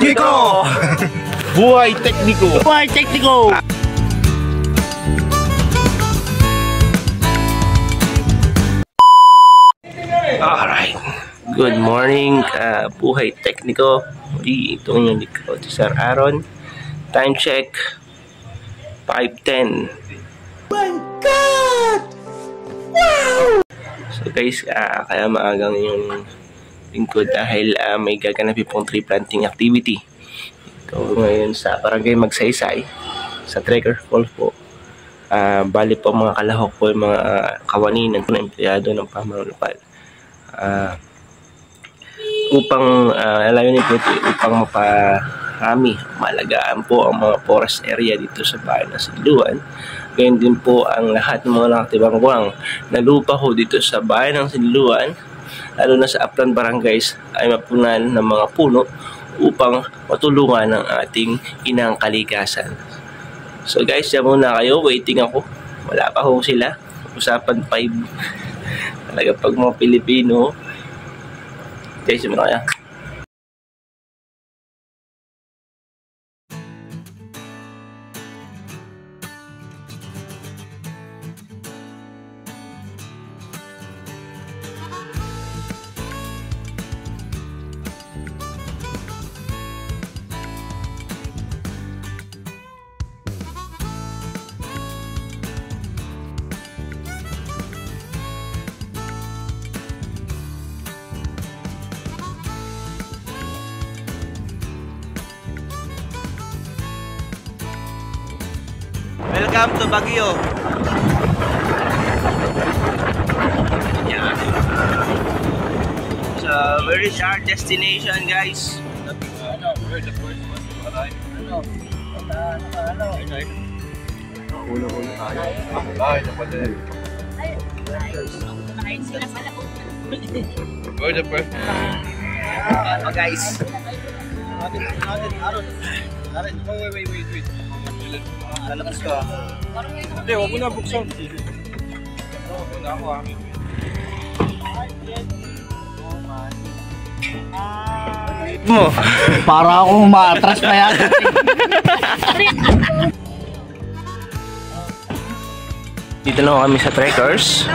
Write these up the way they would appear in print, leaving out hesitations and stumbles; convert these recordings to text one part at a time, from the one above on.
Tekniko! Buhay Tekniko! Buhay Tekniko! Alright. Good morning, Buhay Tekniko. Ito yung likod, Sir Aaron. Time check, 5:10. My God! Wow! So guys, kaya maagang yung lingkod dahil may gaganapin pong tree planting activity. Ito ngayon sa Barangay Magsaysay, sa Trekker Falls po. Bali po mga kalahok po, yung mga kawaninan po na empleyado ng pamanunumpal. Upang layunin po ito upang maparami, malagaan po ang mga forest area dito sa bayan ng Sidluan. Ganyan din po ang lahat ng mga nakatibangwang na lupa ho dito sa bayan ng Sidluan, lalo na sa Aplan Barangays, ay mapunan ng mga puno upang matulungan ang ating inang kalikasan. So guys, diyan muna kayo, waiting ako. Wala pa ho sila. Usapan 5. Talaga pag mga Pilipino. Guys, diyan muna kaya. Welcome to Baguio. Yeah. So, where is our destination, guys? Where the first one to arrive? Ulo-ulo tayo. Ay, napala. Where the first one? Guys. Wait. Lalakas ka. Hindi, huwag mo na buksan. Huwag na ako ha. Mo. Para akong ma-atras na yan. Dito na kami sa Trekkers.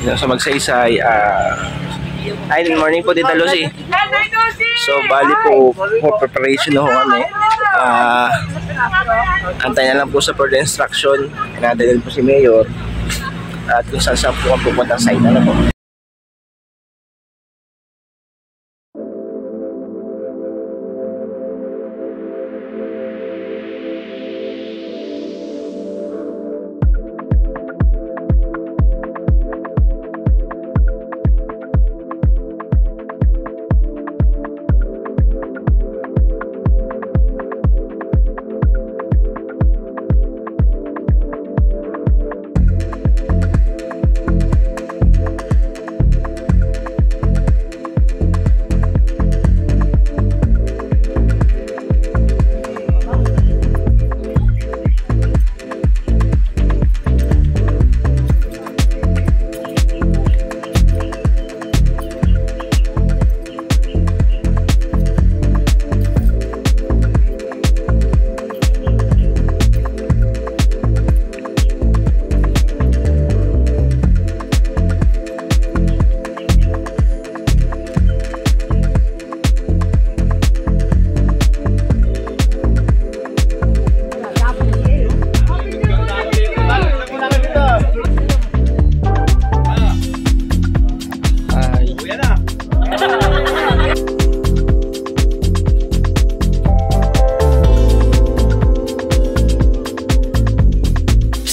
Dito sa Magsaysay. Hi, good morning po, Tita Lucy. So, bali po, preparation na ho kami. Antay na lang po sa further instruction. Pinadalhin po si Mayor. At kung saan po ang pupuntang site na po.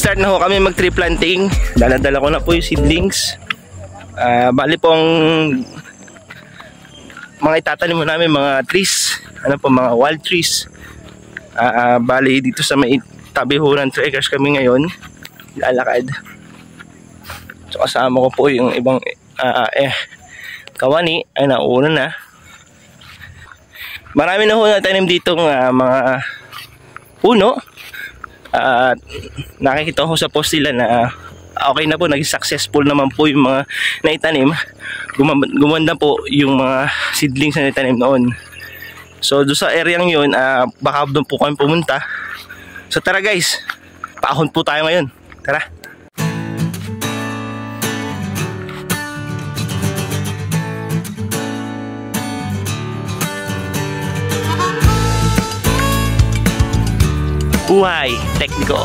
Start na ho kami mag tree planting. Dala-dala ko na po yung seedlings. Bali pong mga itatanim mo namin mga trees. Ano po, mga wild trees. Bali dito sa may tabi ho ng Trekkers kami ngayon. Lalakad. So kasama ko po yung ibang kawani ay nauna na. Marami na ho natanim ditong mga puno. At nakikita ko sa post nila na okay na po, naging successful naman po yung mga naitanim. Gumanda po yung mga seedlings na naitanim noon. So doon sa area yun, baka doon po kami pumunta. So tara guys, paahon po tayo ngayon. Tara. Buhay Tekniko.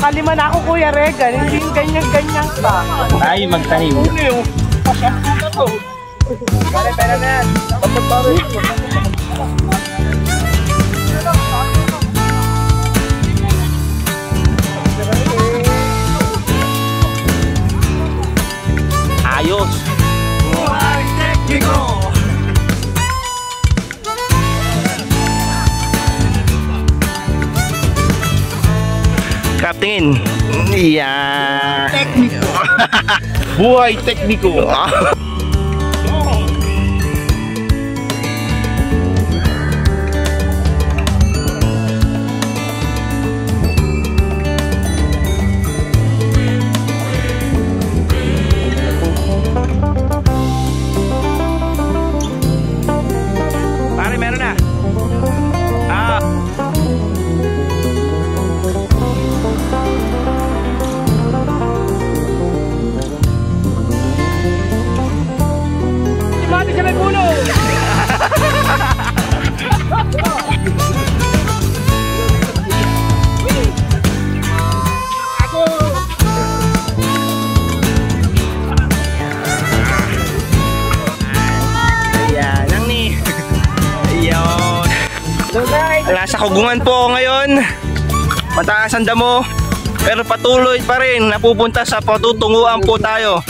Kakalima na ako, Kuya Regan. Hindi ganyan-ganyan pa. Tayo magtanim. Ano yung pasyampo na to? Pera na yan. Ayos. Buhay Tekniko! Captain. Yeah. Tekniko! Buhay Tekniko! Pare, meron na. Mati sa may puno! Ayan, ang ni. Ayun. Nasa kugungan po ako ngayon. Mataas ang damo. Pero patuloy pa rin. Napupunta sa patutunguan po tayo.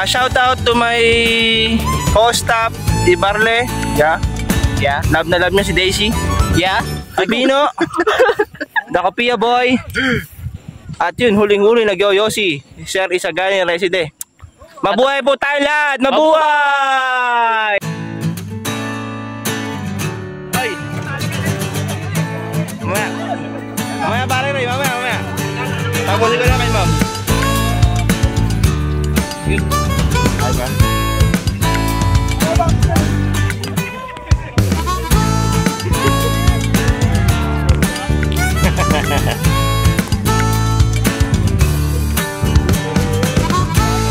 Shout out to my co-staff, di Barle. Yeah. Yeah. Love na love niya si Daisy. Yeah. Albino. Dakopia boy. At yun, huling-huli nag-yoyosi. Sir Isagani Reside. Mabuhay po tayo lahat! Mabuhay! Ay! Mamaya. Mamaya pare rin, mamaya. Tapusin ko na kay ma'am. Yun. Ay ba?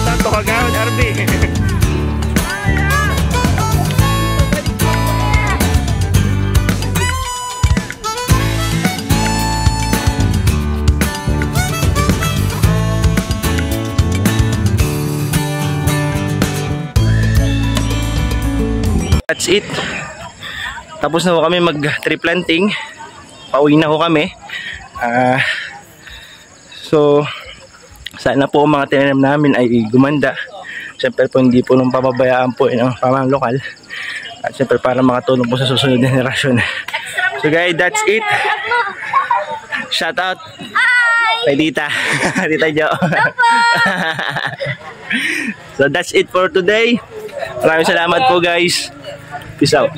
Tanto kagawad, RB. That's it. Tapos na ho kami mag-tree planting. Pauwi na ho kami. So sana po ang mga tinanim namin ay gumanda. Siyempre po hindi po nung pababayaan po ng pamang lokal. At siyempre para makatulong po sa susunod na henerasyon. So guys, that's it. Shout out kay Tita. Tita Jo. So that's it for today. Maraming salamat po guys. Peace out.